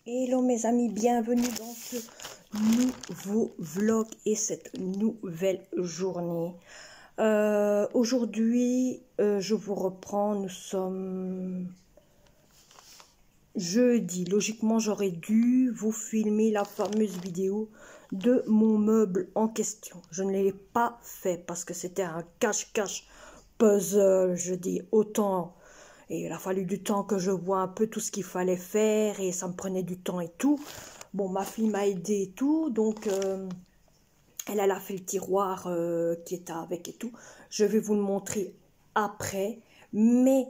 Hello mes amis, bienvenue dans ce nouveau vlog et cette nouvelle journée. Aujourd'hui, je vous reprends, nous sommes jeudi. Logiquement, j'aurais dû vous filmer la fameuse vidéo de mon meuble en question. Je ne l'ai pas fait parce que c'était un cache-cache puzzle, je dis autant... Et il a fallu du temps que je vois un peu tout ce qu'il fallait faire et ça me prenait du temps et tout. Bon, ma fille m'a aidé et tout, donc elle a fait le tiroir qui était avec et tout. Je vais vous le montrer après, mais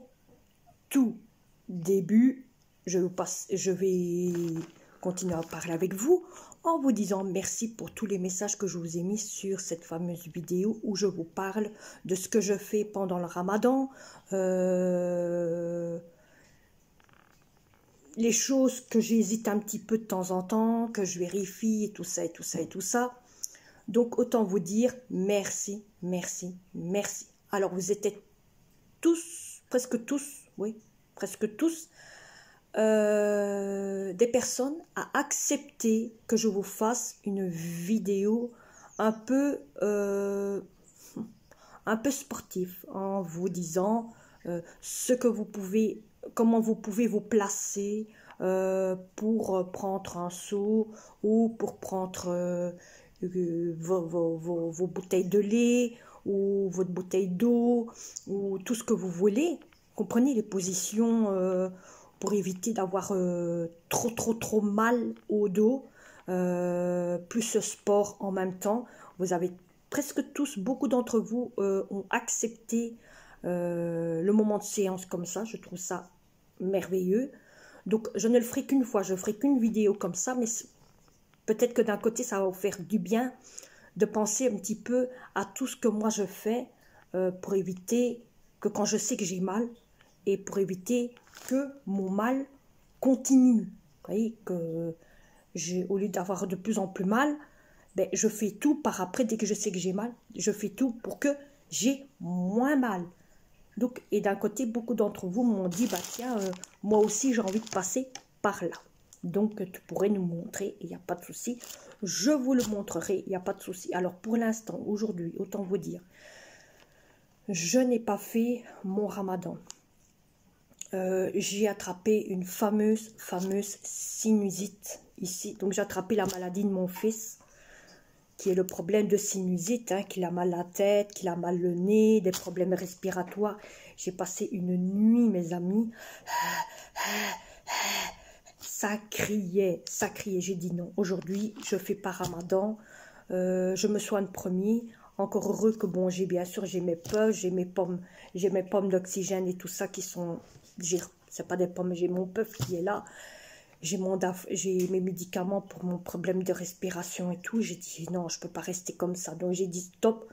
tout début, je vais continuer à parler avec vous en vous disant merci pour tous les messages que je vous ai mis sur cette fameuse vidéo où je vous parle de ce que je fais pendant le ramadan, les choses que j'hésite un petit peu de temps en temps, que je vérifie et tout ça et tout ça et tout ça. Donc autant vous dire merci, merci, merci. Alors vous étiez tous, presque tous, oui, presque tous, des personnes à accepter que je vous fasse une vidéo un peu sportive en vous disant ce que vous pouvez, comment vous pouvez vous placer pour prendre un seau ou pour prendre vos bouteilles de lait ou votre bouteille d'eau ou tout ce que vous voulez. Comprenez les positions pour éviter d'avoir trop mal au dos, plus ce sport en même temps. Vous avez presque tous, beaucoup d'entre vous ont accepté le moment de séance comme ça. Je trouve ça merveilleux. Donc je ne le ferai qu'une fois, je ne ferai qu'une vidéo comme ça, mais peut-être que d'un côté ça va vous faire du bien de penser un petit peu à tout ce que moi je fais pour éviter que quand je sais que j'ai mal et pour éviter que mon mal continue. Vous voyez, que au lieu d'avoir de plus en plus mal, ben, je fais tout par après, dès que je sais que j'ai mal, je fais tout pour que j'ai moins mal. Donc, et d'un côté, beaucoup d'entre vous m'ont dit, bah tiens, moi aussi j'ai envie de passer par là. Donc, tu pourrais nous montrer, il n'y a pas de souci. Je vous le montrerai, il n'y a pas de souci. Alors, pour l'instant, aujourd'hui, autant vous dire, je n'ai pas fait mon ramadan. J'ai attrapé une fameuse sinusite ici. Donc, j'ai attrapé la maladie de mon fils, qui est le problème de sinusite, hein, qu'il a mal la tête, qu'il a mal le nez, des problèmes respiratoires. J'ai passé une nuit, mes amis. Ça criait. J'ai dit non, aujourd'hui, je fais pas ramadan. Je me soigne premier. Encore heureux que, bon, bien sûr, j'ai mes puffs, j'ai mes pommes d'oxygène et tout ça qui sont... C'est pas des pommes, j'ai mon puff qui est là. J'ai mes médicaments pour mon problème de respiration et tout. J'ai dit non, je peux pas rester comme ça. Donc j'ai dit stop,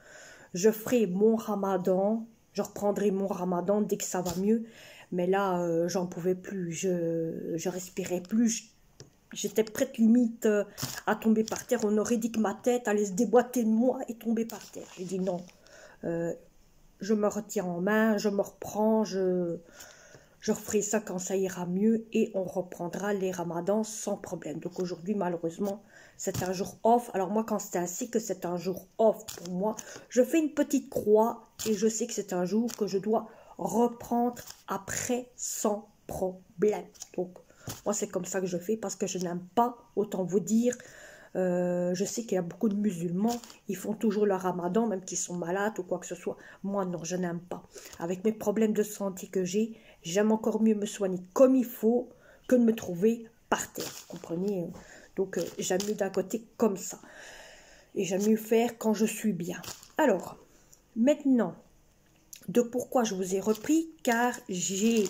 je ferai mon ramadan. Je reprendrai mon ramadan dès que ça va mieux. Mais là, j'en pouvais plus. Je respirais plus. J'étais prête limite à tomber par terre. On aurait dit que ma tête allait se déboîter de moi et tomber par terre. J'ai dit non. Je me retire en main, je me reprends, je referai ça quand ça ira mieux et on reprendra les ramadans sans problème. Donc aujourd'hui, malheureusement, c'est un jour off. Alors moi, quand c'est ainsi que c'est un jour off pour moi, je fais une petite croix et je sais que c'est un jour que je dois reprendre après sans problème. Donc moi, c'est comme ça que je fais parce que je n'aime pas, autant vous dire, je sais qu'il y a beaucoup de musulmans, ils font toujours le ramadan, même qu'ils sont malades ou quoi que ce soit. Moi, non, je n'aime pas. Avec mes problèmes de santé que j'aime encore mieux me soigner comme il faut que de me trouver par terre. Vous comprenez? Donc, j'aime mieux d'un côté comme ça. Et j'aime mieux faire quand je suis bien. Alors, maintenant, de pourquoi je vous ai repris, car j'ai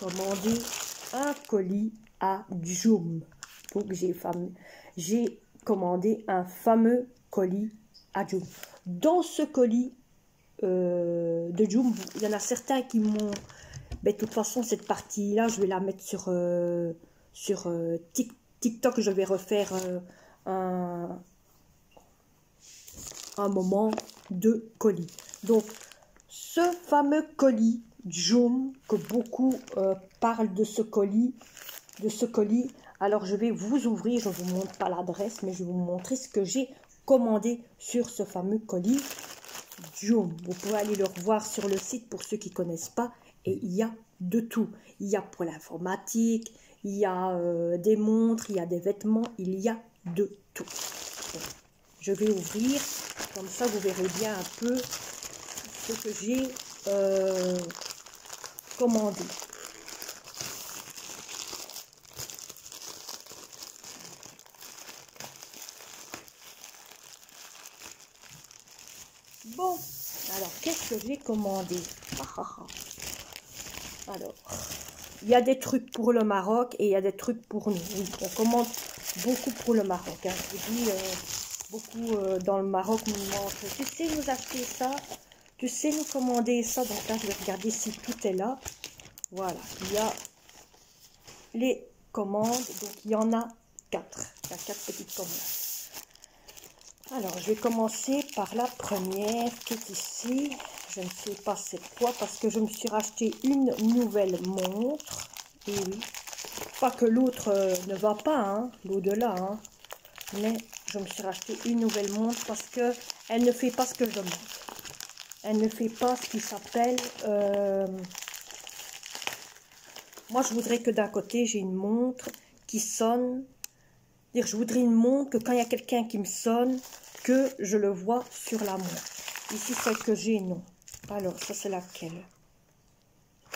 commandé un colis à Joom. Donc, j'ai commandé un fameux colis à Joom. Dans ce colis de Joom, il y en a certains qui m'ont... Ben, de toute façon, cette partie-là, je vais la mettre sur TikTok. Je vais refaire un moment de colis. Donc, ce fameux colis Joom, que beaucoup parlent de ce colis, Alors, je vais vous ouvrir, je ne vous montre pas l'adresse, mais je vais vous montrer ce que j'ai commandé sur ce fameux colis Joom. Vous pouvez aller le revoir sur le site pour ceux qui ne connaissent pas. Et il y a de tout. Il y a pour l'informatique, il y a des montres, il y a des vêtements, il y a de tout. Bon, je vais ouvrir, comme ça vous verrez bien un peu ce que j'ai commandé. Bon, alors qu'est-ce que j'ai commandé? Alors, il y a des trucs pour le Maroc et il y a des trucs pour nous. Oui, on commande beaucoup pour le Maroc. Hein. Je vous dis, beaucoup dans le Maroc nous montrent, tu sais nous acheter ça, tu sais nous commander ça. Donc là, je vais regarder si tout est là. Voilà, il y a les commandes. Donc, il y en a 4. Il y a 4 petites commandes. Alors, je vais commencer par la première qui est ici. Je ne sais pas c'est quoi parce que je me suis racheté une nouvelle montre. Et oui, pas que l'autre ne va pas, hein, l'au-delà, hein, mais je me suis racheté une nouvelle montre parce que elle ne fait pas ce que je demande. Elle ne fait pas ce qui s'appelle... Moi, je voudrais que d'un côté, j'ai une montre qui sonne. Je voudrais une montre que quand il y a quelqu'un qui me sonne, que je le vois sur la montre. Ici, celle que j'ai, non. Alors, ça, c'est laquelle?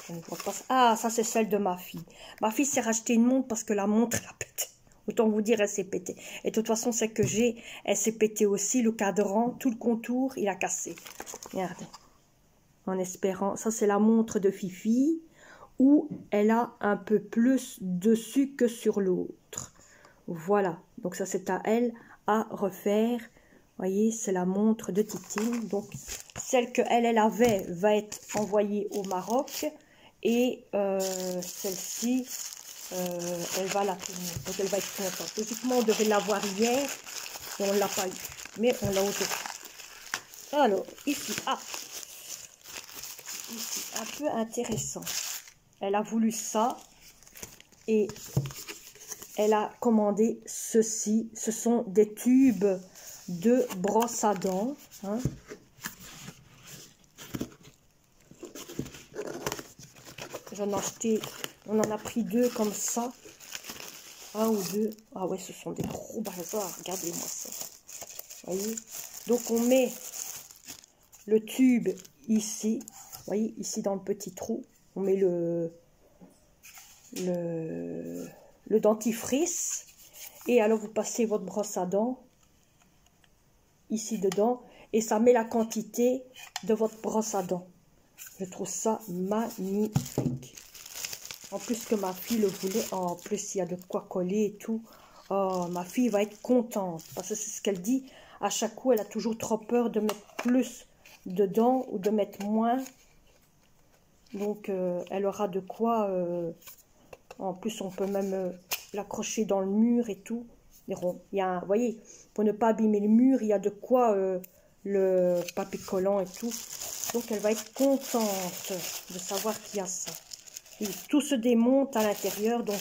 Je ne vois pas. Ah, ça, c'est celle de ma fille. Ma fille s'est racheté une montre parce que la montre, elle a pété. Autant vous dire, elle s'est pétée. Et de toute façon, celle que j'ai, elle s'est pétée aussi. Le cadran, tout le contour, il a cassé. Regardez. En espérant. Ça, c'est la montre de Fifi, où elle a un peu plus dessus que sur l'autre. Voilà. Donc, ça, c'est à elle à refaire. Vous voyez, c'est la montre de Titine. Donc, celle qu'elle avait va être envoyée au Maroc. Et celle-ci, elle va la tenir. Donc, elle va être contente. Logiquement, on devait l'avoir hier. Et on ne l'a pas eu. Mais on l'a aujourd'hui. Alors, ici, ici, un peu intéressant. Elle a voulu ça. Et elle a commandé ceci. Ce sont des tubes de brosse à dents. Hein. J'en ai acheté, on en a pris 2 comme ça. 1 ou 2. Ah ouais, ce sont des gros bazars. Regardez-moi ça. Voyez. Donc on met le tube ici. Vous voyez, ici dans le petit trou. On met le dentifrice. Et alors vous passez votre brosse à dents ici dedans. Et ça met la quantité de votre brosse à dents. Je trouve ça magnifique. En plus que ma fille le voulait. En plus, il y a de quoi coller et tout. Oh, ma fille va être contente. Parce que c'est ce qu'elle dit. À chaque coup, elle a toujours trop peur de mettre plus dedans ou de mettre moins. Donc, elle aura de quoi. En plus, on peut même l'accrocher dans le mur et tout. Il y a, vous voyez, pour ne pas abîmer le mur, il y a de quoi le papier collant et tout. Donc, elle va être contente de savoir qu'il y a ça. Et tout se démonte à l'intérieur. Donc,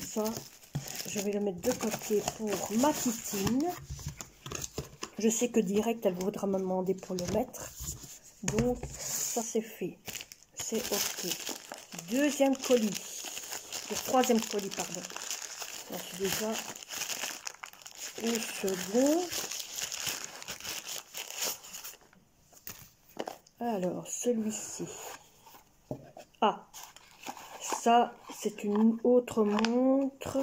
ça, je vais le mettre de côté pour ma Titine. Je sais que direct, elle voudra me demander pour le mettre. Donc, ça, c'est fait. C'est OK. Deuxième colis. Le troisième colis, pardon. J'en suis déjà au second. Alors, celui-ci. Ah, ça, c'est une autre montre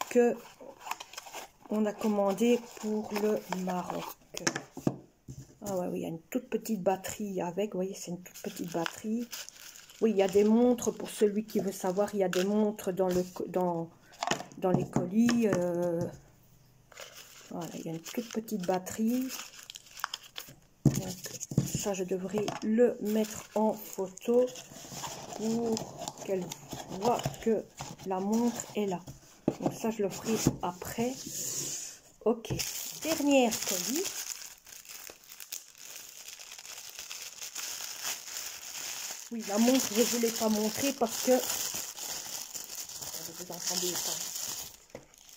que on a commandée pour le Maroc. Ah ouais, oui, il y a une toute petite batterie avec. Vous voyez, c'est une toute petite batterie. Oui, il y a des montres pour celui qui veut savoir. Il y a des montres dans les colis. Voilà, il y a une toute petite batterie. Donc, ça, je devrais le mettre en photo pour qu'elle voit que la montre est là. Donc ça, je le ferai après. OK. Dernière colis. Oui, la montre, je ne vous l'ai pas montré parce que vous entendez pas.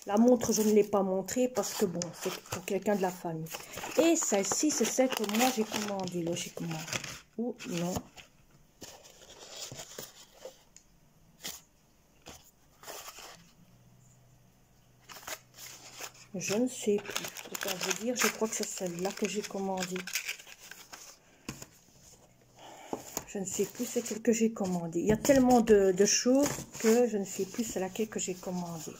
La montre, je ne l'ai pas montrée parce que bon, c'est pour quelqu'un de la famille. Et celle-ci, c'est celle que moi j'ai commandée, logiquement. Ou non. Je ne sais plus. Autant vous dire, je crois que c'est celle-là que j'ai commandée. Je ne sais plus c'est quelle que j'ai commandée. Il y a tellement de choses que je ne sais plus c'est laquelle que j'ai commandée.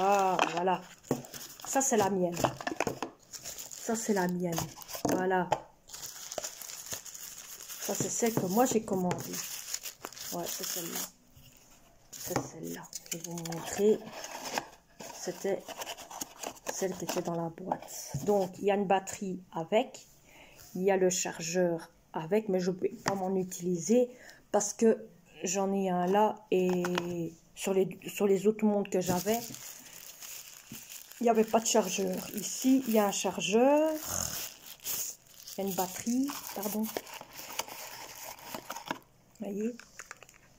Ah, voilà. Ça, c'est la mienne. Ça, c'est la mienne. Voilà. Ça, c'est celle que moi, j'ai commandée. Ouais, c'est celle-là. C'est celle-là. Je vais vous montrer. C'était celle qui était dans la boîte. Donc, il y a une batterie avec. Il y a le chargeur avec. Mais je ne vais pas m'en utiliser parce que j'en ai un là. Et sur les autres montres que j'avais, il n'y avait pas de chargeur. Ici, il y a un chargeur. Il y a une batterie. Pardon. Voyez,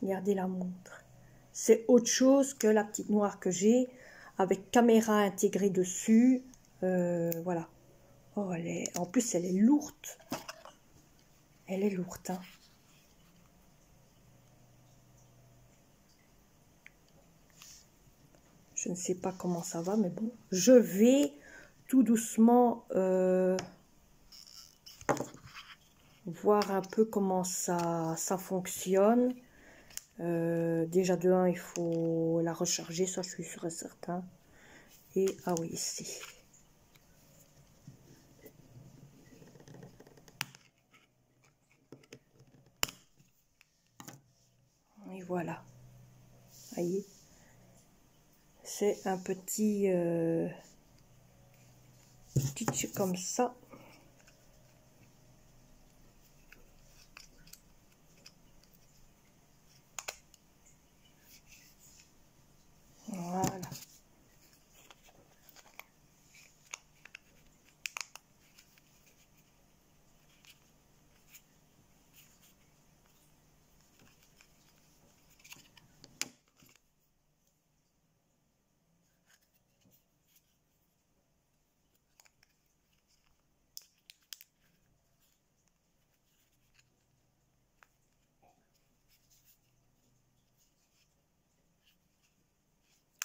regardez la montre. C'est autre chose que la petite noire que j'ai, avec caméra intégrée dessus. Voilà. Oh, en plus, elle est lourde. Elle est lourde, hein. Je ne sais pas comment ça va, mais bon. Je vais tout doucement voir un peu comment ça fonctionne. Déjà de 1, il faut la recharger, ça je suis sûr et certain. Et ah oui, ici. Et voilà. Voyez, c'est un petit comme ça. Voilà.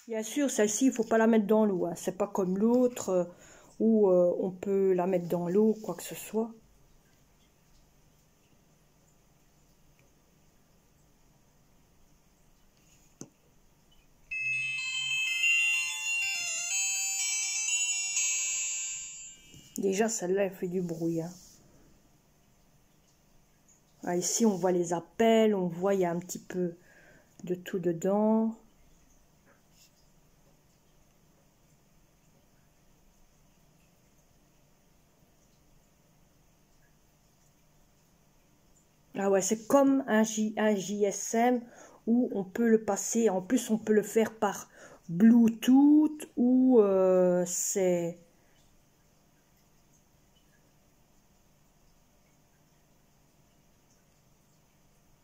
Bien sûr, celle-ci, il ne faut pas la mettre dans l'eau. Hein. C'est pas comme l'autre où on peut la mettre dans l'eau, quoi que ce soit. Déjà, celle-là, elle fait du bruit. Hein. Ah, ici, on voit les appels, on voit, il y a un petit peu de tout dedans. Ah ouais, c'est comme un JSM où on peut le passer. En plus, on peut le faire par Bluetooth ou c'est...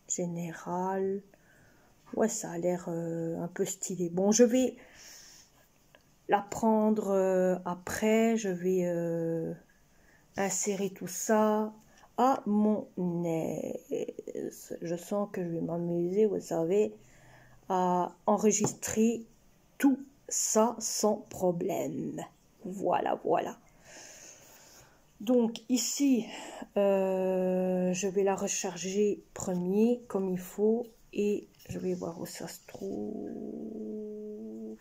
général. Ouais, ça a l'air un peu stylé. Bon, je vais la prendre après. Je vais insérer tout ça à mon aise. Je sens que je vais m'amuser, vous savez, à enregistrer tout ça sans problème. Voilà, voilà. Donc ici, je vais la recharger premier comme il faut et je vais voir où ça se trouve.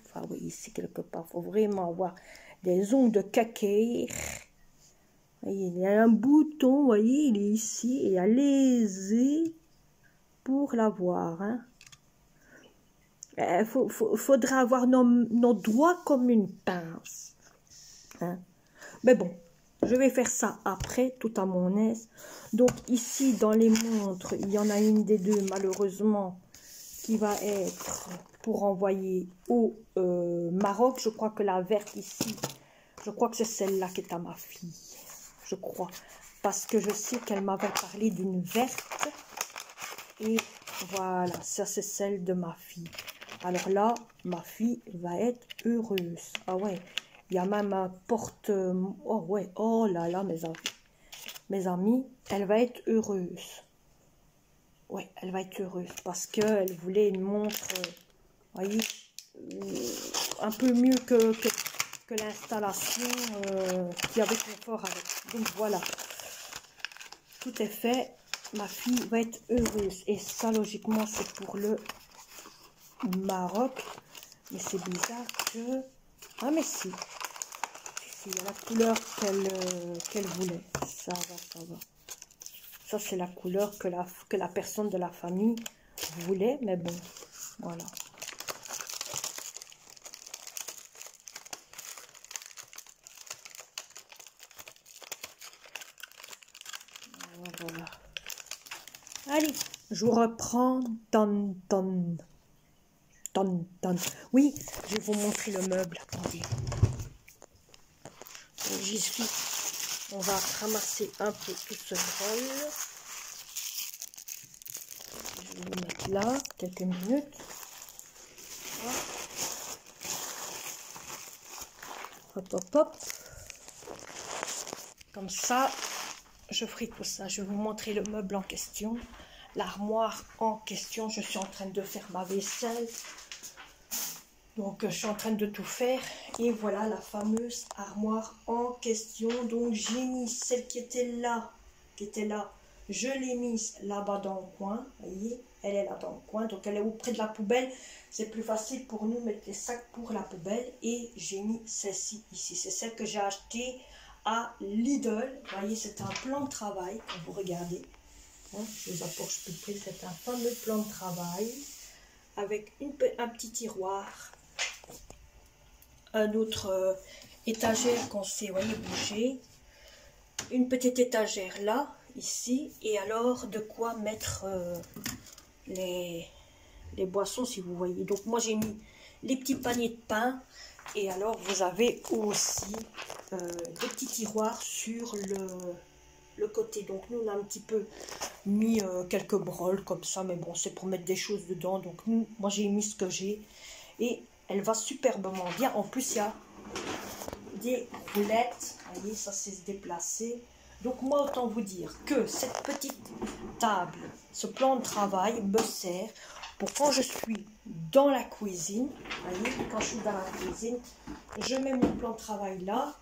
Enfin oui, ici quelque part. Il faut vraiment avoir des ongles de caquet. Il y a un bouton, vous voyez, il est ici et allez-y pour l'avoir. Hein. Faudra avoir nos doigts comme une pince. Hein. Mais bon, je vais faire ça après, tout à mon aise. Donc ici, dans les montres, il y en a une des deux, malheureusement, qui va être pour envoyer au Maroc. Je crois que la verte ici, je crois que c'est celle-là qui est à ma fille. Je crois. Parce que je sais qu'elle m'avait parlé d'une verte. Et voilà, ça c'est celle de ma fille. Alors là, ma fille va être heureuse. Ah ouais, il y a même un porte... Oh ouais, oh là là, mes amis, elle va être heureuse. Ouais, elle va être heureuse parce qu'elle voulait une montre, voyez, un peu mieux que l'installation qui avait confort avec. Donc voilà, tout est fait. Ma fille va être heureuse. Et ça, logiquement, c'est pour le Maroc. Mais c'est bizarre que... Ah, mais si. Si, il y a la couleur qu'elle voulait. Ça va, ça va. Ça, c'est la couleur que la personne de la famille voulait. Mais bon, voilà. Voilà. Allez, je vous reprends. Ton. Oui, je vais vous montrer le meuble. Attendez. J'y suis. On va ramasser un peu tout ce bol. Je vais le mettre là, quelques minutes. Hop, hop, hop. Comme ça, je ferai tout ça. Je vais vous montrer le meuble en question. L'armoire en question. Je suis en train de faire ma vaisselle. Donc, je suis en train de tout faire. Et voilà la fameuse armoire en question. Donc, j'ai mis celle qui était là. Je l'ai mise là-bas dans le coin. Vous voyez, elle est là dans le coin. Donc, elle est auprès de la poubelle. C'est plus facile pour nous mettre les sacs pour la poubelle. Et j'ai mis celle-ci ici. C'est celle que j'ai achetée à Lidl. Vous voyez, c'est un plan de travail. Quand vous regardez. Hein, je vous apporte plus près. C'est un fameux plan de travail. Avec un petit tiroir. Un autre étagère qu'on sait, voyez, bouger. Une petite étagère là, ici. Et alors, de quoi mettre les boissons, si vous voyez. Donc, moi, j'ai mis les petits paniers de pain. Et alors, vous avez aussi des petits tiroirs sur le côté. Donc, nous, on a un petit peu mis quelques broles comme ça. Mais bon, c'est pour mettre des choses dedans. Donc, moi, j'ai mis ce que j'ai. Et elle va superbement bien. En plus, il y a des roulettes. Vous voyez, ça c'est se déplacer. Donc, moi, autant vous dire que cette petite table, ce plan de travail me sert pour quand je suis dans la cuisine. Vous voyez, quand je suis dans la cuisine, je mets mon plan de travail là.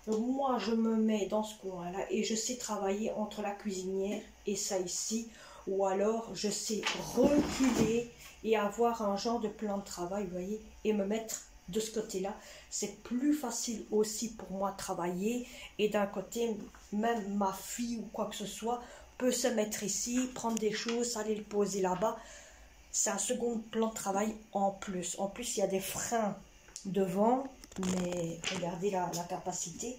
Donc, moi, je me mets dans ce coin-là et je sais travailler entre la cuisinière et ça ici. Ou alors, je sais reculer et avoir un genre de plan de travail, vous voyez, et me mettre de ce côté-là. C'est plus facile aussi pour moi de travailler. Et d'un côté, même ma fille ou quoi que ce soit peut se mettre ici, prendre des choses, aller le poser là-bas. C'est un second plan de travail en plus. En plus, il y a des freins devant, mais regardez la capacité.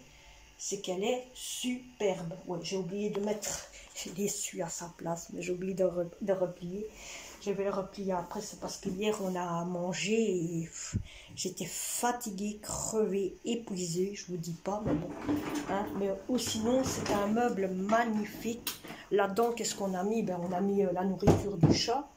C'est qu'elle est superbe. Ouais, j'ai oublié de mettre l'essuie à sa place, mais j'ai oublié de replier. Je vais le replier après, c'est parce que hier on a mangé et j'étais fatiguée, crevée, épuisée, je vous dis pas, mais bon. Hein, mais ou sinon, c'est un meuble magnifique. Là-dedans, qu'est-ce qu'on a mis? Ben, on a mis la nourriture du chat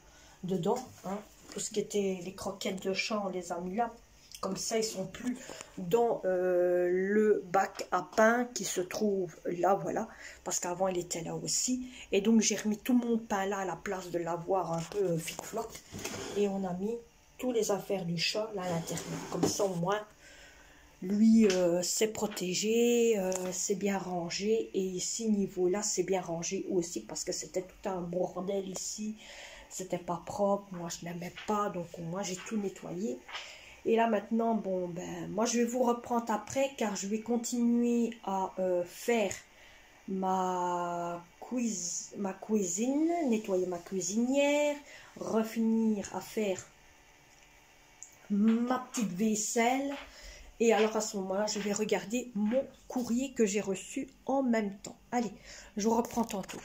dedans. Hein. Tout ce qui était les croquettes de chat, on les a mis là. Comme ça, ils sont plus dans le bac à pain qui se trouve là, voilà. Parce qu'avant, il était là aussi. Et donc, j'ai remis tout mon pain là à la place de l'avoir un peu fit-floc. Et on a mis toutes les affaires du chat là à l'intérieur. Comme ça, au moins, lui, c'est protégé, c'est bien rangé. Et ici, niveau là, c'est bien rangé aussi parce que c'était tout un bordel ici. C'était pas propre. Moi, je n'aimais pas. Donc, moi, j'ai tout nettoyé. Et là maintenant, bon, ben, moi je vais vous reprendre après car je vais continuer à faire ma cuisine, nettoyer ma cuisinière, refinir à faire ma petite vaisselle. Et alors à ce moment-là, je vais regarder mon courrier que j'ai reçu en même temps. Allez, je vous reprends tantôt.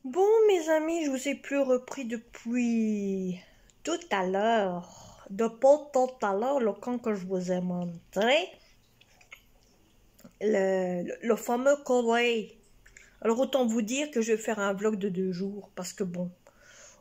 Bon mes amis, je vous ai plus repris depuis tout à l'heure. Depuis tout à l'heure, le camp que je vous ai montré, le fameux courrier Alors autant vous dire que je vais faire un vlog de 2 jours, parce que bon,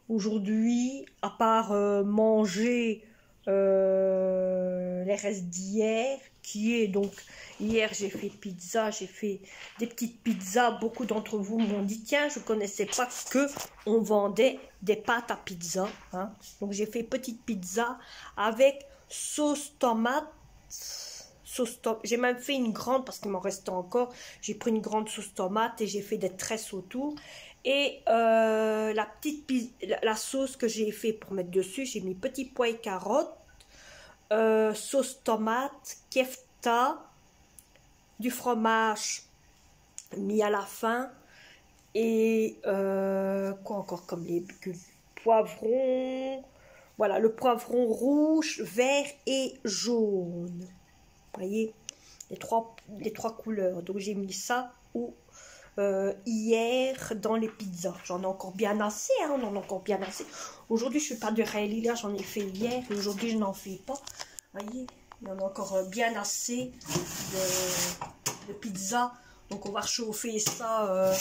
aujourd'hui, à part manger les restes d'hier, qui est donc, hier j'ai fait pizza, j'ai fait des petites pizzas, beaucoup d'entre vous m'ont dit, tiens, je connaissais pas que on vendait des pâtes à pizza, hein. Donc j'ai fait petite pizza avec sauce tomate, j'ai même fait une grande parce qu'il m'en restait encore. J'ai pris une grande sauce tomate et j'ai fait des tresses autour. Et la sauce que j'ai fait pour mettre dessus, j'ai mis petits pois et carottes, sauce tomate, kefta, du fromage mis à la fin et quoi encore comme légumes, poivron. Voilà, le poivron rouge, vert et jaune. Vous voyez, les trois couleurs. Donc j'ai mis ça hier dans les pizzas. J'en ai encore bien assez, hein, on en a encore bien assez. Aujourd'hui, je ne fais pas de raïlia, j'en ai fait hier et aujourd'hui, je n'en fais pas. Vous voyez, il y en a encore bien assez de pizza. Donc on va réchauffer ça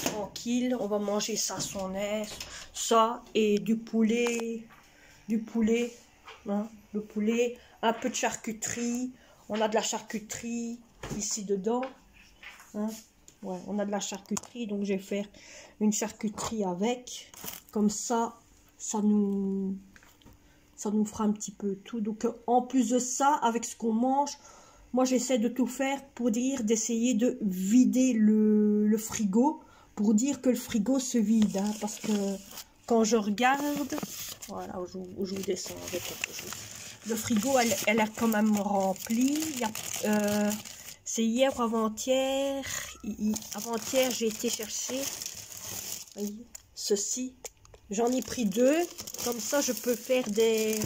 tranquille. On va manger ça à son aise. Ça et du poulet, hein, le poulet, un peu de charcuterie. On a de la charcuterie ici dedans. Hein. Ouais, on a de la charcuterie, donc je vais faire une charcuterie avec. Comme ça nous fera un petit peu tout. Donc en plus de ça, avec ce qu'on mange, moi j'essaie de tout faire pour dire d'essayer de vider le frigo, pour dire que le frigo se vide. Hein, parce que quand je regarde, voilà, je vous descends avec quelque chose. Le frigo, elle a quand même rempli. C'est hier ou avant-hier. Avant-hier, j'ai été chercher ceci. J'en ai pris 2. Comme ça, je peux faire des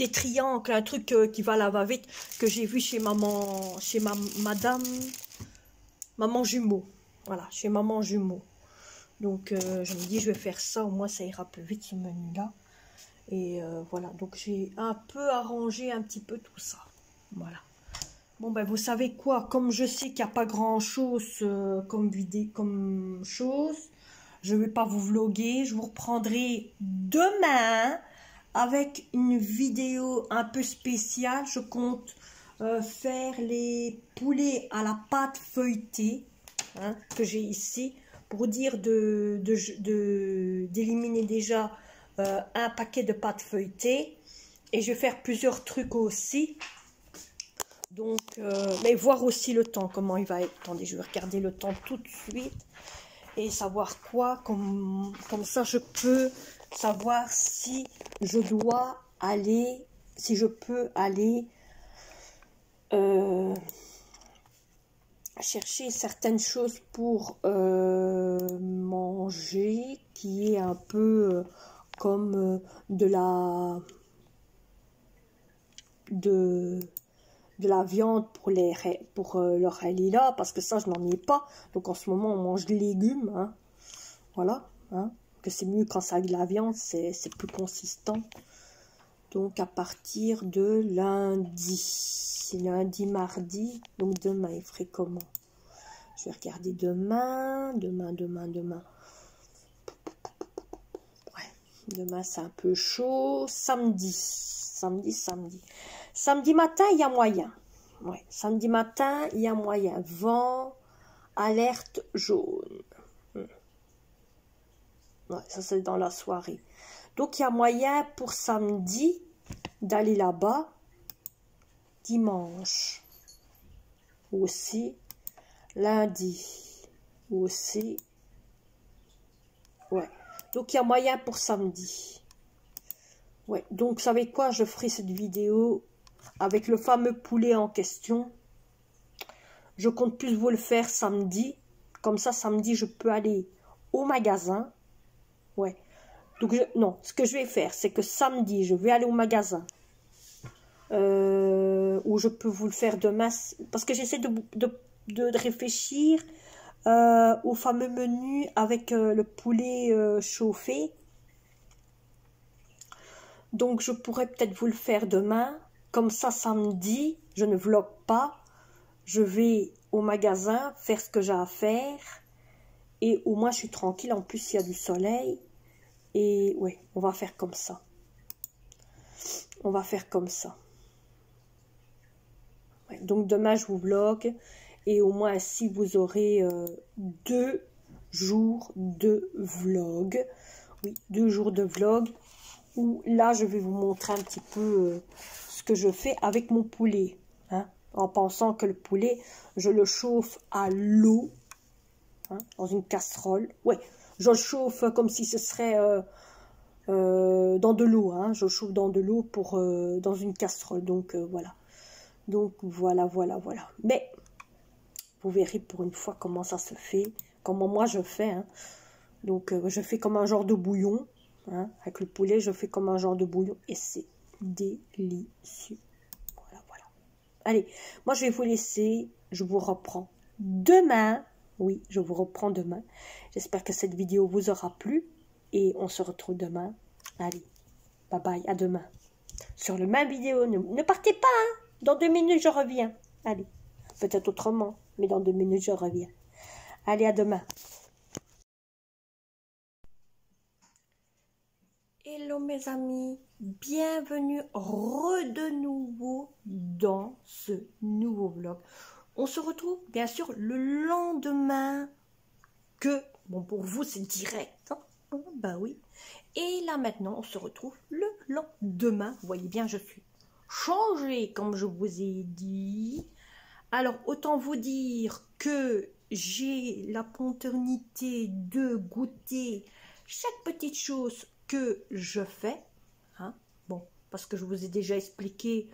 triangles. Un truc qui va la va-vite que j'ai vu chez maman, chez maman jumeau. Voilà, chez maman jumeau. Donc, je me dis, je vais faire ça. Au moins, ça ira plus vite, ce menu-là. Et voilà, donc j'ai un peu arrangé un petit peu tout ça. Voilà. Bon, ben vous savez quoi, comme je sais qu'il n'y a pas grand-chose comme chose, je ne vais pas vous vloguer. Je vous reprendrai demain avec une vidéo un peu spéciale. Je compte faire les poulets à la pâte feuilletée, hein, que j'ai ici, pour dire d'éliminer déjà un paquet de pâte feuilletée. Et je vais faire plusieurs trucs aussi. Donc, mais voir aussi le temps, comment il va être. Attendez, je vais regarder le temps tout de suite. Et savoir quoi, comme ça je peux savoir si je dois aller, si je peux aller chercher certaines choses pour manger, qui est un peu comme de la viande pour le halila, parce que ça je n'en ai pas. Donc en ce moment on mange des légumes, hein. Voilà, hein, que c'est mieux quand ça a de la viande, c'est plus consistant. Donc à partir de lundi, mardi, donc demain il ferait comment? Je vais regarder demain. Ouais, demain c'est un peu chaud. Samedi matin, il y a moyen. Ouais, samedi matin, il y a moyen. Vent, alerte jaune. Ouais, ça, c'est dans la soirée. Donc, il y a moyen pour samedi d'aller là-bas. Dimanche aussi. Lundi aussi. Ouais. Donc, il y a moyen pour samedi. Ouais. Donc, vous savez quoi? Je ferai cette vidéo avec le fameux poulet en question. Je compte plus vous le faire samedi. Comme ça, samedi, je peux aller au magasin. Ouais. Donc, non, ce que je vais faire, c'est que samedi, je vais aller au magasin. Ou je peux vous le faire demain. Parce que j'essaie de réfléchir au fameux menu avec le poulet chauffé. Donc, je pourrais peut-être vous le faire demain. Comme ça, samedi, je ne vlog pas. Je vais au magasin, faire ce que j'ai à faire. Et au moins, je suis tranquille. En plus, il y a du soleil. Et ouais, on va faire comme ça. On va faire comme ça. Ouais, donc, demain, je vous vlog. Et au moins, ainsi, vous aurez 2 jours de vlog. Oui, 2 jours de vlog. Où là, je vais vous montrer un petit peu ce que je fais avec mon poulet. Hein, en pensant que le poulet, je le chauffe à l'eau. Hein, dans une casserole. Ouais, je le chauffe comme si ce serait dans de l'eau. Hein, je le chauffe dans de l'eau pour dans une casserole. Donc voilà. Donc voilà. Mais vous verrez pour une fois comment ça se fait. Comment moi je fais. Hein. Donc je fais comme un genre de bouillon. Hein, avec le poulet, je fais comme un genre de bouillon. Et c'est délicieux. Voilà. Allez, moi je vais vous laisser. Je vous reprends demain. Oui, je vous reprends demain. J'espère que cette vidéo vous aura plu. Et on se retrouve demain. Allez, bye bye, à demain. Sur le même vidéo, ne partez pas. Hein. Dans 2 minutes, je reviens. Allez, peut-être autrement. Mais dans 2 minutes, je reviens. Allez, à demain. Hello mes amis. Bienvenue de nouveau dans ce nouveau vlog. On se retrouve bien sûr le lendemain que, bon pour vous c'est direct, hein, bah oui. Et là maintenant on se retrouve le lendemain. Vous voyez bien je suis changée comme je vous ai dit. Alors autant vous dire que j'ai la opportunité de goûter chaque petite chose que je fais. Hein, bon, parce que je vous ai déjà expliqué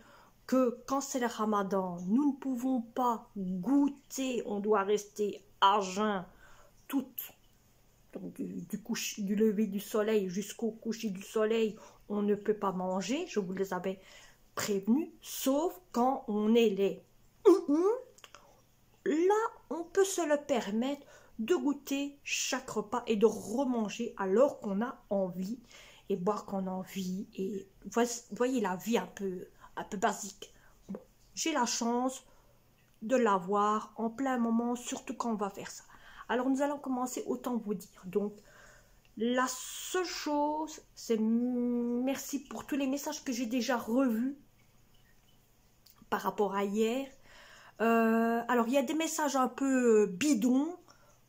que quand c'est le ramadan, nous ne pouvons pas goûter, on doit rester à jeun donc du lever du soleil jusqu'au coucher du soleil, on ne peut pas manger, je vous les avais prévenus, sauf quand on est les là, on peut se le permettre de goûter chaque repas et de remanger alors qu'on a envie et boire qu'on a envie. Et voyez la vie un peu basique. Bon, j'ai la chance de l'avoir en plein moment, surtout quand on va faire ça. Alors nous allons commencer, autant vous dire. Donc la seule chose, c'est merci pour tous les messages que j'ai déjà revus par rapport à hier. Alors il y a des messages un peu bidons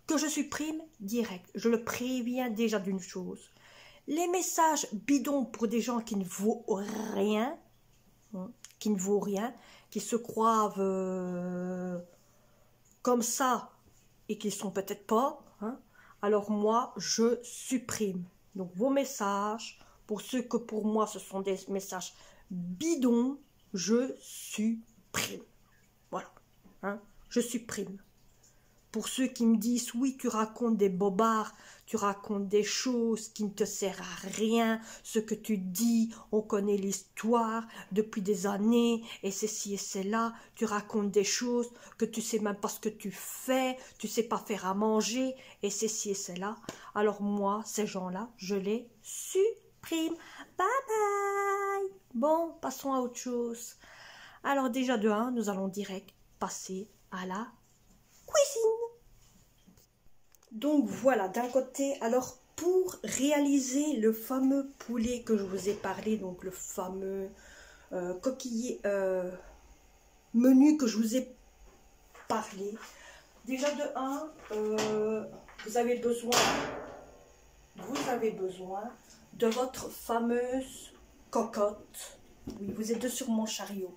que je supprime direct. Je le préviens déjà d'une chose. Les messages bidons pour des gens qui ne vaut rien, hein, qui se croient comme ça et qui ne sont peut-être pas, hein, alors moi, je supprime. Donc vos messages, pour ceux que pour moi ce sont des messages bidons, je supprime. Voilà, hein, je supprime. Pour ceux qui me disent, oui, tu racontes des bobards, tu racontes des choses qui ne te servent à rien, ce que tu dis, on connaît l'histoire depuis des années, et ceci et cela, tu racontes des choses que tu sais même pas ce que tu fais, tu sais pas faire à manger, et ceci et cela. Alors moi, ces gens-là, je les supprime. Bye bye. Bon, passons à autre chose. Alors déjà de 1, nous allons direct passer à la cuisine. Donc voilà, d'un côté, alors pour réaliser le fameux poulet que je vous ai parlé, donc le fameux coquillé menu que je vous ai parlé, déjà de 1, vous avez besoin de votre fameuse cocotte. Oui, vous êtes sur mon chariot,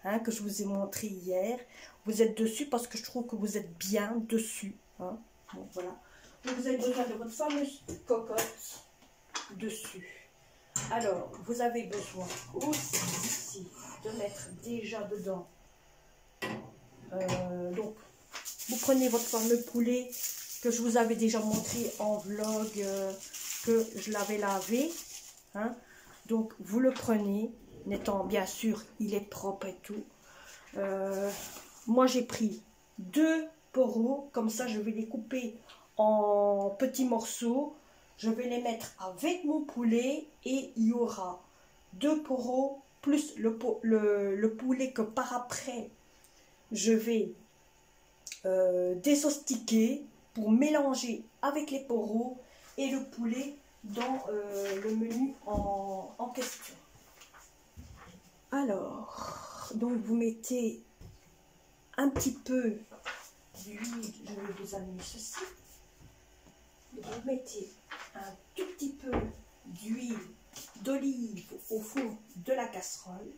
hein, que je vous ai montré hier. Vous êtes dessus parce que je trouve que vous êtes bien dessus. Hein. Donc voilà. Donc vous avez besoin de votre fameuse cocotte dessus. Alors, vous avez besoin aussi ici de mettre déjà dedans. Donc, vous prenez votre fameux poulet que je vous avais déjà montré en vlog, que je l'avais lavé. Hein. Donc, vous le prenez, n'étant bien sûr, il est propre et tout. Moi, j'ai pris 2 poros, comme ça, je vais les couper en petits morceaux. Je vais les mettre avec mon poulet et il y aura 2 poros plus le poulet que par après, je vais désostiquer pour mélanger avec les poros et le poulet dans le menu en question. Alors, donc vous mettez un petit peu d'huile, je vais vous amener ceci. Vous mettez un tout petit peu d'huile d'olive au fond de la casserole.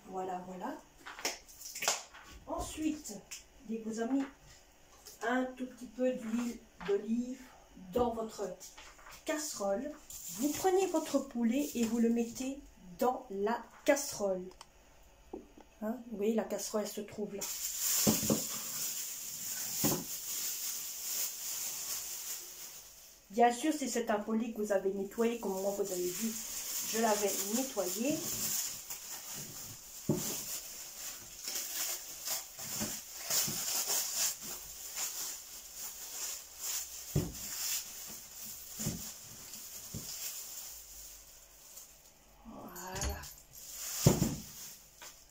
Voilà, voilà. Ensuite, dès que vous avez mis un tout petit peu d'huile d'olive dans votre casserole, vous prenez votre poulet et vous le mettez dans la casserole. Hein, vous voyez, la casserole, elle se trouve là. Bien sûr, si c'est un poulet que vous avez nettoyé, comme moi vous avez vu, je l'avais nettoyé. Voilà.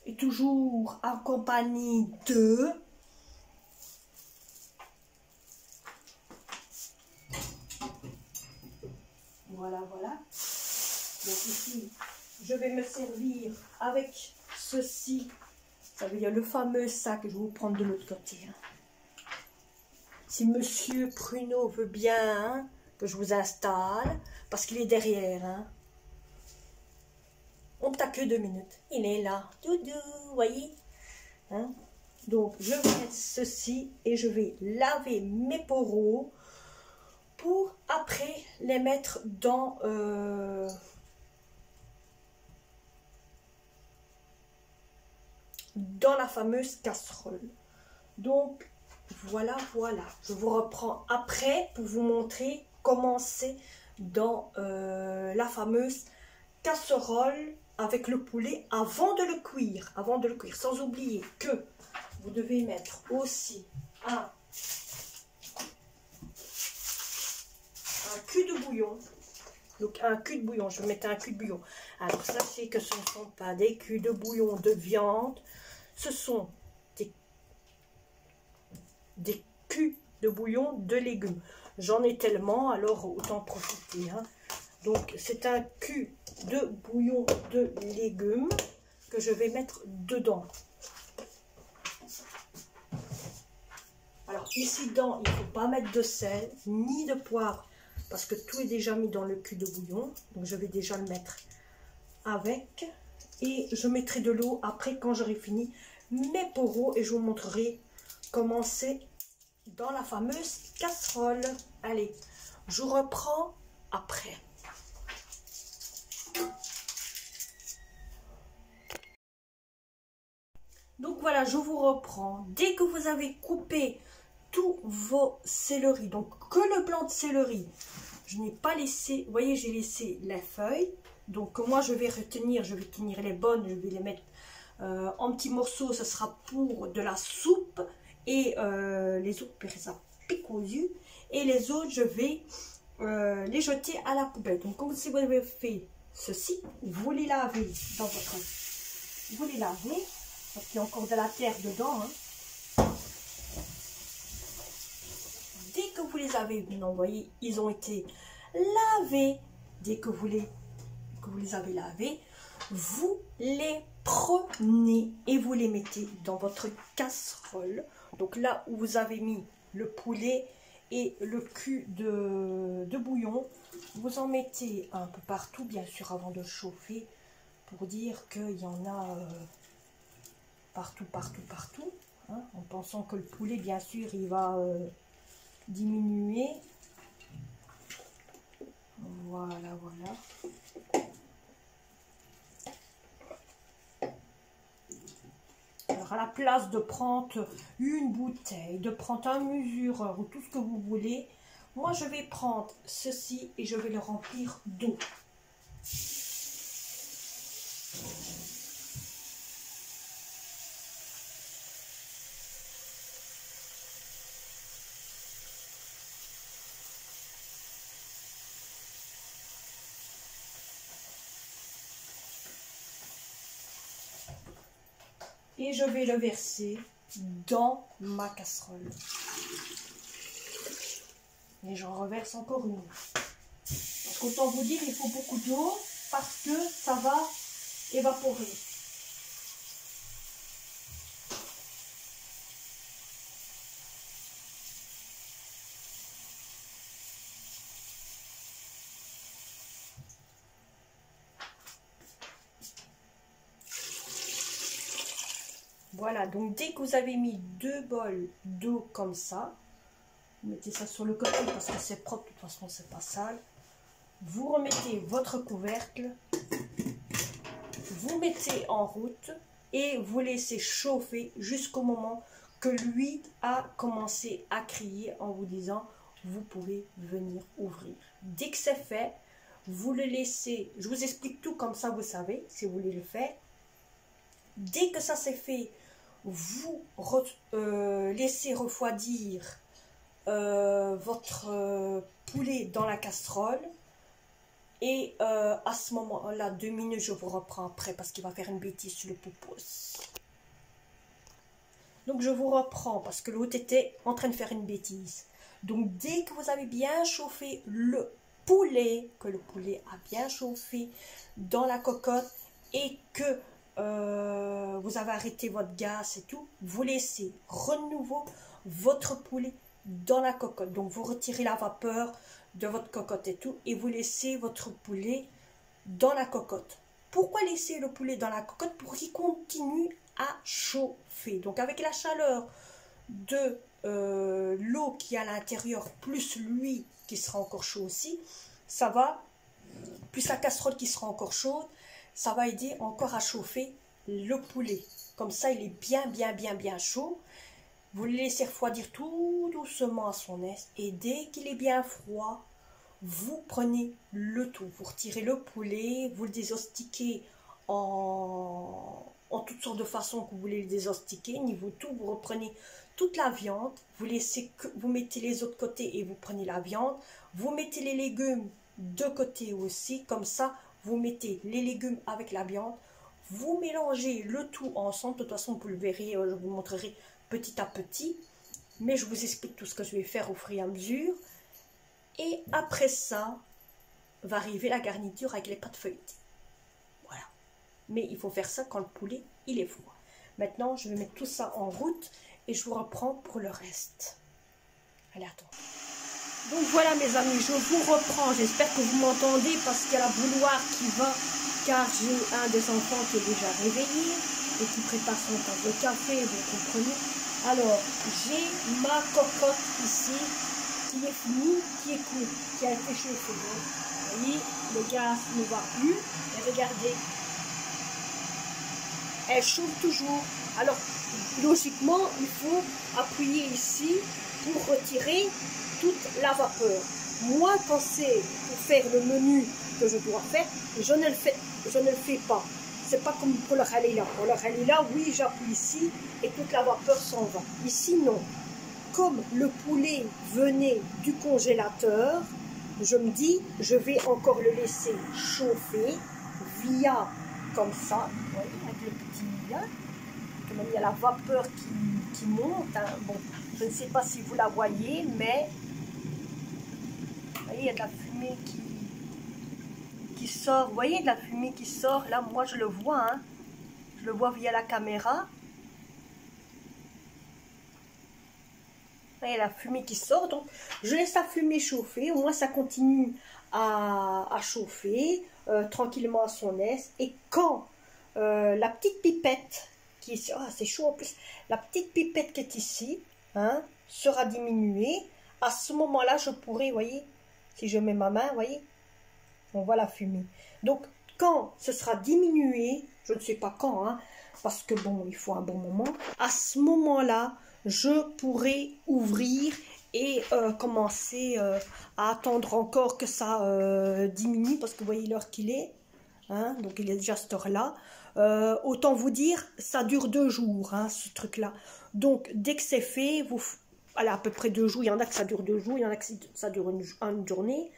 Et toujours accompagné de voilà, voilà. Donc ici, je vais me servir avec ceci. Ça veut dire le fameux sac que je vais vous prendre de l'autre côté. Hein. Si Monsieur Pruneau veut bien hein, que je vous installe, parce qu'il est derrière. Hein. On t'a que 2 minutes. Il est là. Doudou, voyez. Hein. Donc, je vais mettre ceci et je vais laver mes poros pour après les mettre dans la fameuse casserole. Donc, voilà, voilà. Je vous reprends après pour vous montrer comment c'est dans la fameuse casserole avec le poulet avant de le cuire. Sans oublier que vous devez mettre aussi un cul de bouillon. Donc un cul de bouillon, je vais mettre un cul de bouillon. Alors sachez que ce ne sont pas des culs de bouillon de viande, ce sont des culs de bouillon de légumes. J'en ai tellement, alors autant profiter. Hein. Donc c'est un cul de bouillon de légumes que je vais mettre dedans. Alors ici dedans, il ne faut pas mettre de sel ni de poivre parce que tout est déjà mis dans le cul de bouillon. Donc je vais déjà le mettre avec et je mettrai de l'eau après quand j'aurai fini mes poros et je vous montrerai comment c'est dans la fameuse casserole. Allez, je vous reprends après. Donc voilà, je vous reprends. Dès que vous avez coupé tous vos céleris, donc que le blanc de céleri, je n'ai pas laissé, vous voyez, j'ai laissé les feuilles. Donc moi je vais retenir, je vais tenir les bonnes, je vais les mettre en petits morceaux, ce sera pour de la soupe. Et les autres, ça pique aux yeux. Et les autres, je vais les jeter à la poubelle. Donc comme si vous avez fait ceci, vous les lavez dans votre... Vous les lavez, parce qu'il y a encore de la terre dedans. Hein. Dès que vous les avez, vous voyez, ils ont été lavés. Dès que vous les avez lavés, vous les prenez et vous les mettez dans votre casserole. Donc là où vous avez mis le poulet et le cul de bouillon, vous en mettez un peu partout, bien sûr, avant de le chauffer, pour dire qu'il y en a partout, hein, en pensant que le poulet, bien sûr, il va diminuer. Voilà, voilà. Alors, à la place de prendre une bouteille, de prendre un mesureur ou tout ce que vous voulez, moi, je vais prendre ceci et je vais le remplir d'eau. et je vais le verser dans ma casserole. Et j'en reverse encore une. Parce qu'autant vous dire, il faut beaucoup d'eau parce que ça va évaporer. Voilà, donc dès que vous avez mis 2 bols d'eau comme ça, vous mettez ça sur le côté parce que c'est propre, de toute façon c'est pas sale. Vous remettez votre couvercle, vous mettez en route et vous laissez chauffer jusqu'au moment que l'huile a commencé à crier en vous disant vous pouvez venir ouvrir. Dès que c'est fait, vous le laissez, je vous explique tout comme ça vous savez si vous voulez le faire. Dès que ça c'est fait, vous laissez refroidir votre poulet dans la casserole et à ce moment-là, 2 minutes, je vous reprends après parce qu'il va faire une bêtise sur le poupous. Donc je vous reprends parce que l'autre était en train de faire une bêtise. Donc dès que vous avez bien chauffé le poulet, que le poulet a bien chauffé dans la cocotte et que vous avez arrêté votre gaz et tout, vous laissez renouveau votre poulet dans la cocotte. Donc vous retirez la vapeur de votre cocotte et tout et vous laissez votre poulet dans la cocotte. Pourquoi laisser le poulet dans la cocotte? Pour qu'il continue à chauffer. Donc avec la chaleur de l'eau qui est à l'intérieur plus l'huile qui sera encore chaud aussi, ça va, plus la casserole qui sera encore chaude, ça va aider encore à chauffer le poulet. Comme ça, il est bien chaud. Vous le laissez refroidir tout doucement à son aise. Et dès qu'il est bien froid, vous prenez le tout. Vous retirez le poulet, vous le désostiquez en toutes sortes de façons que vous voulez le désostiquer. Niveau tout, vous reprenez toute la viande. Vous laissez que vous mettez les autres côtés et vous prenez la viande. Vous mettez les légumes de côté aussi. Comme ça, vous mettez les légumes avec la viande, vous mélangez le tout ensemble. De toute façon, vous le verrez, je vous montrerai petit à petit. Mais je vous explique tout ce que je vais faire au fur et à mesure. Et après ça, va arriver la garniture avec les pâtes feuilletées. Voilà. Mais il faut faire ça quand le poulet, il est froid. Maintenant, je vais mettre tout ça en route et je vous reprends pour le reste. Allez, attends. Donc voilà mes amis, je vous reprends, j'espère que vous m'entendez parce qu'il y a la bouilloire qui va, car j'ai un des enfants qui est déjà réveillé et qui prépare son tasse de café, vous comprenez. Alors, j'ai ma cocotte ici qui est finie, qui est cool, qui a été chauffée. Vous voyez, le gaz ne va plus, et regardez, elle chauffe toujours. Alors, logiquement, il faut appuyer ici pour retirer toute la vapeur. Moi, quand c'est pour faire le menu que je dois faire, je ne le fais pas. C'est pas comme pour le halila. Pour le halila, oui, j'appuie ici et toute la vapeur s'en va. Ici, non. Comme le poulet venait du congélateur, je me dis, je vais encore le laisser chauffer via comme ça, vous voyez, avec le petit lien. Il y a la vapeur qui monte. Hein. Bon, je ne sais pas si vous la voyez, mais vous voyez, il y a de la fumée qui sort. Vous voyez, de la fumée qui sort. Là, moi, je le vois. Hein. Je le vois via la caméra. Vous voyez, la fumée qui sort. Donc, je laisse la fumée chauffer. Au moins, ça continue à chauffer tranquillement à son aise. Et quand la petite pipette qui est... Ah, c'est chaud en plus. La petite pipette qui est ici, hein, sera diminuée. À ce moment-là, je pourrai, vous voyez, si je mets ma main, vous voyez, on voit la fumée. Donc, quand ce sera diminué, je ne sais pas quand, hein, parce que bon, il faut un bon moment. À ce moment-là, je pourrai ouvrir et commencer à attendre encore que ça diminue, parce que vous voyez l'heure qu'il est, hein, donc il est déjà cette heure-là. Autant vous dire, ça dure 2 jours, hein, ce truc-là. Donc, dès que c'est fait, vous... Allez, à peu près 2 jours. Il y en a que ça dure 2 jours, il y en a que ça dure une journée.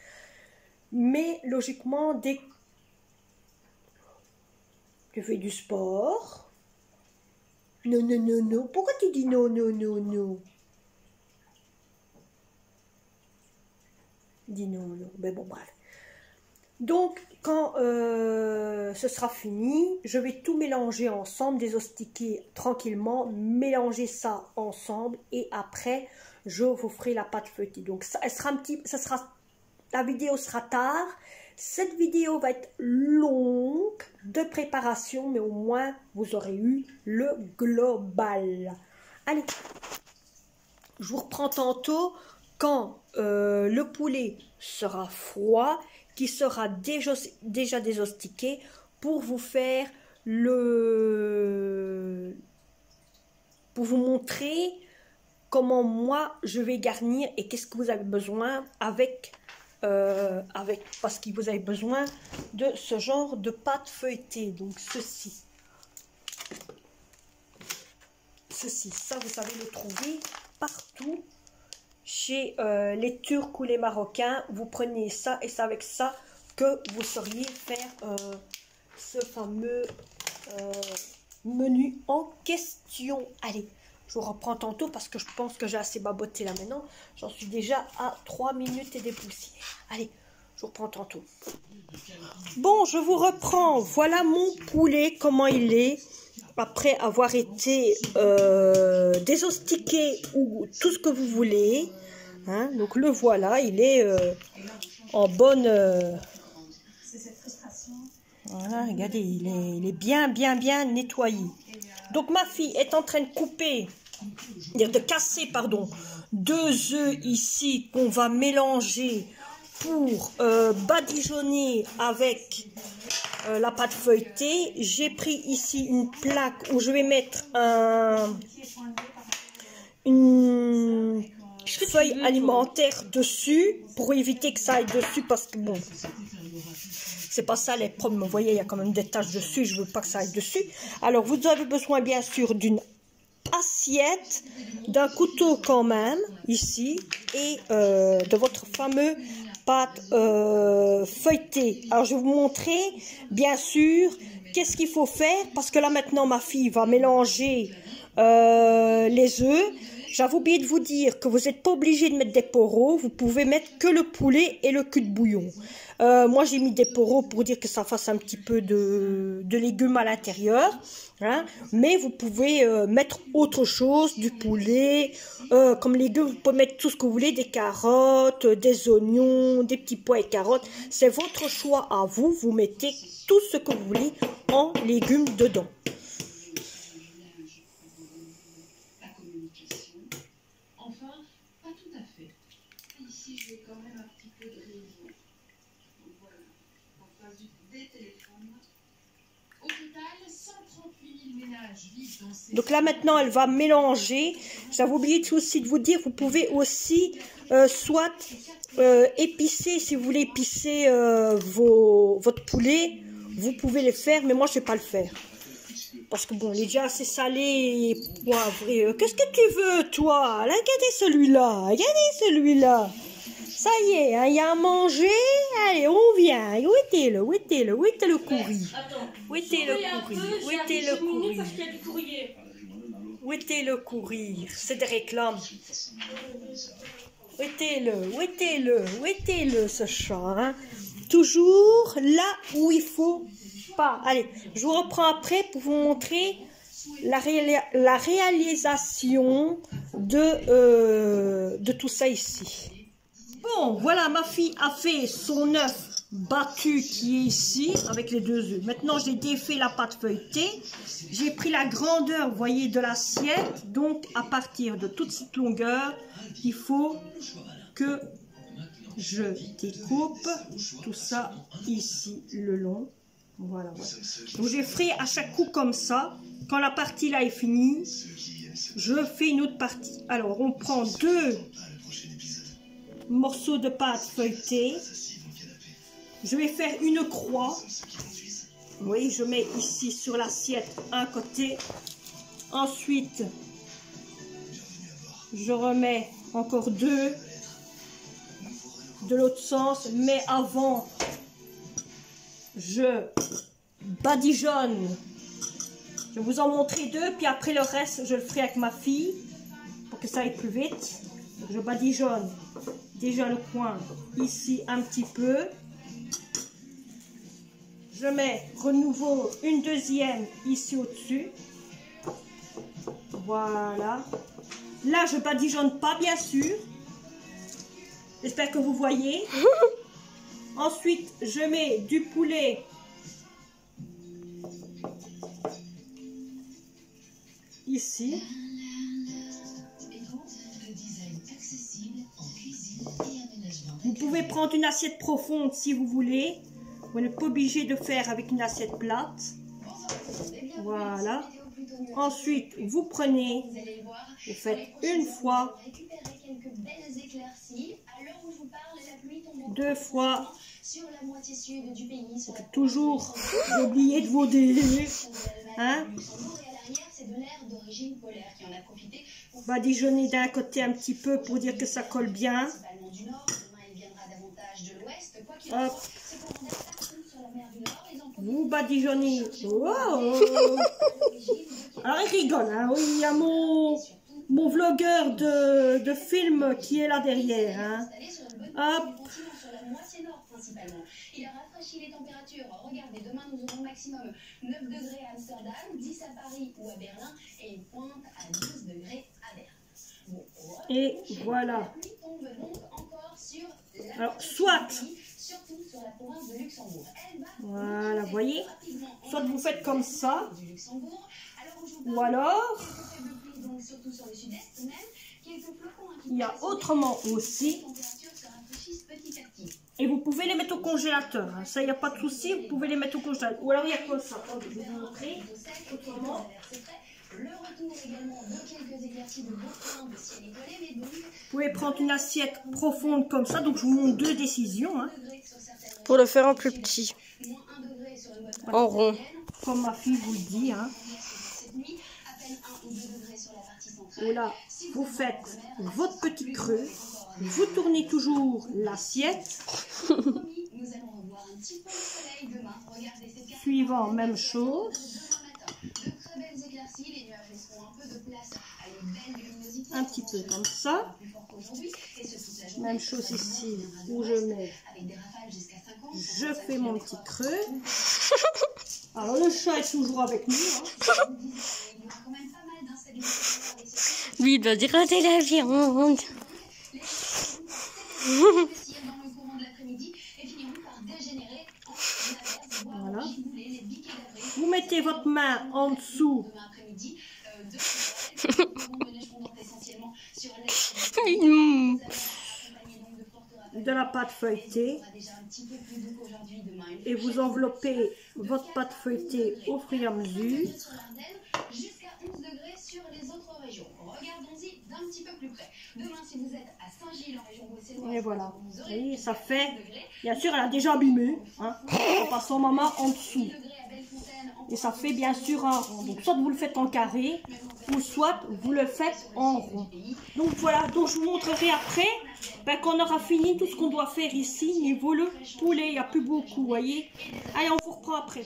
Mais, logiquement, dès que tu fais du sport, Non, non, non, non. Pourquoi tu dis non, non, non, non? Dis non, non. Mais bon, bref. Donc, quand ce sera fini, je vais tout mélanger ensemble, désostiquer tranquillement, mélanger ça ensemble et après, je vous ferai la pâte feuilletée. Donc, ça sera la vidéo sera tard. Cette vidéo va être longue de préparation, mais au moins, vous aurez eu le global. Allez, je vous reprends tantôt quand le poulet sera froid, qui sera déjà désostiqué pour vous faire pour vous montrer comment moi je vais garnir et qu'est-ce que vous avez besoin parce que vous avez besoin de ce genre de pâte feuilletée. Donc ceci, ça vous savez le trouver partout chez les Turcs ou les Marocains. Vous prenez ça et c'est avec ça que vous sauriez faire ce fameux menu en question. Allez, je vous reprends tantôt parce que je pense que j'ai assez baboté là maintenant. J'en suis déjà à 3 minutes et des poussières. Allez, je vous reprends tantôt. Bon, je vous reprends. Voilà mon poulet, comment il est. Après avoir été désostiqué ou tout ce que vous voulez. Hein, donc le voilà, il est en bonne... Voilà, regardez, il est bien nettoyé. Donc ma fille est en train de couper, de casser, pardon, 2 œufs ici qu'on va mélanger pour badigeonner avec la pâte feuilletée. J'ai pris ici une plaque où je vais mettre une feuille alimentaire dessus pour éviter que ça aille dessus parce que bon, c'est pas ça les problèmes. Vous voyez, il y a quand même des taches dessus, je veux pas que ça aille dessus. Alors vous avez besoin bien sûr d'une assiette, d'un couteau quand même ici et de votre fameux pâte feuilletée. Alors je vais vous montrer bien sûr qu'est-ce qu'il faut faire parce que là maintenant ma fille va mélanger les œufs. J'avais oublié de vous dire que vous n'êtes pas obligé de mettre des poros, vous pouvez mettre que le poulet et le cul de bouillon. Moi j'ai mis des poros pour dire que ça fasse un petit peu de légumes à l'intérieur, hein, mais vous pouvez mettre autre chose, du poulet, comme légumes, vous pouvez mettre tout ce que vous voulez, des carottes, des oignons, des petits pois et carottes, c'est votre choix à vous, vous mettez tout ce que vous voulez en légumes dedans. Donc là maintenant elle va mélanger. J'avais oublié aussi de vous dire, vous pouvez aussi soit épicer, si vous voulez épicer votre poulet, vous pouvez le faire, mais moi je ne vais pas le faire. Parce que bon, il est déjà assez salé et poivré. Qu'est-ce que tu veux toi? Regardez celui-là, regardez celui-là. Ça y est, hein, il y a à manger. Allez, on vient. Où était-le? Où était-le? Où était le courrier? Où était le courrier? Où était le courrier? Où était le courrier? C'est des réclames. Où était-le? Où était-le? Où était-le ce chat, hein? Toujours là où il faut pas. Allez, je vous reprends après pour vous montrer la réalisation de tout ça ici. Bon, voilà, ma fille a fait son œuf battu qui est ici avec les 2 œufs. Maintenant, j'ai défait la pâte feuilletée. J'ai pris la grandeur, vous voyez, de l'assiette. Donc, à partir de toute cette longueur, il faut que je découpe tout ça ici le long. Voilà. Donc, j'ai fait à chaque coup comme ça. Quand la partie là est finie, je fais une autre partie. Alors, on prend 2 morceaux de pâte feuilletée. Je vais faire une croix. Oui, je mets ici sur l'assiette un côté. Ensuite, je remets encore 2 de l'autre sens. Mais avant, je badigeonne Je vais vous en montrer deux, puis après le reste, je le ferai avec ma fille pour que ça aille plus vite. Donc, je badigeonne déjà le coin ici un petit peu. Je mets renouveau une deuxième ici au-dessus. Voilà. Là, je badigeonne pas, bien sûr. J'espère que vous voyez. Ensuite, je mets du poulet. Ici. Vous pouvez prendre une assiette profonde si vous voulez. Vous n'êtes pas obligé de faire avec une assiette plate. Voilà. Ensuite, vous prenez, vous faites une fois, deux fois. Toujours oublier de vos délais. Hein? Badigeonner d'un côté un petit peu pour dire que ça colle bien. Hop. Vous badigeonnez. Wow. Alors il rigole, hein. Oui, il y a mon vlogueur de film qui est là derrière. Hein. Hop. Il a rafraîchi les températures. Regardez, demain nous aurons maximum 9 degrés à Amsterdam, 10 à Paris ou à Berlin et une pointe à 12 degrés à Berne. Bon, et voilà. La pluie tombe donc encore sur la Alors, soit. Surtout sur la province de Luxembourg. Voilà, vous voyez. Soit vous faites comme ça. Ou alors. Il y a autrement aussi. Et vous pouvez les mettre au congélateur. Hein. Ça, il n'y a pas de souci. Vous pouvez les mettre au congélateur. Ou alors, il y a quoi ça? Je vais vous montrer. Autrement. Vous pouvez prendre une assiette profonde comme ça. Donc, je vous montre deux décisions. Hein. Pour le faire en plus petit. En rond. Comme ma fille vous le dit. Hein. Et là, vous faites votre petit creux. Vous tournez toujours l'assiette. Suivant, même chose. Un petit peu comme ça. Même chose ici où je mets. Je fais mon petit creux. Alors le chat est toujours avec nous. Hein. Lui, il doit dégrader la viande. Voilà. Vous mettez votre main en dessous de la pâte feuilletée et vous enveloppez votre pâte feuilletée au fur et à mesure. Et voilà. Et ça fait, bien sûr, elle a déjà abîmé, hein, en passant ma main en dessous. Et ça fait bien sûr un rond. Donc soit vous le faites en carré, ou soit vous le faites en rond. Donc voilà, donc je vous montrerai après qu'on aura fini tout ce qu'on doit faire ici, niveau le poulet, il n'y a plus beaucoup, vous voyez. Allez, on vous reprend après.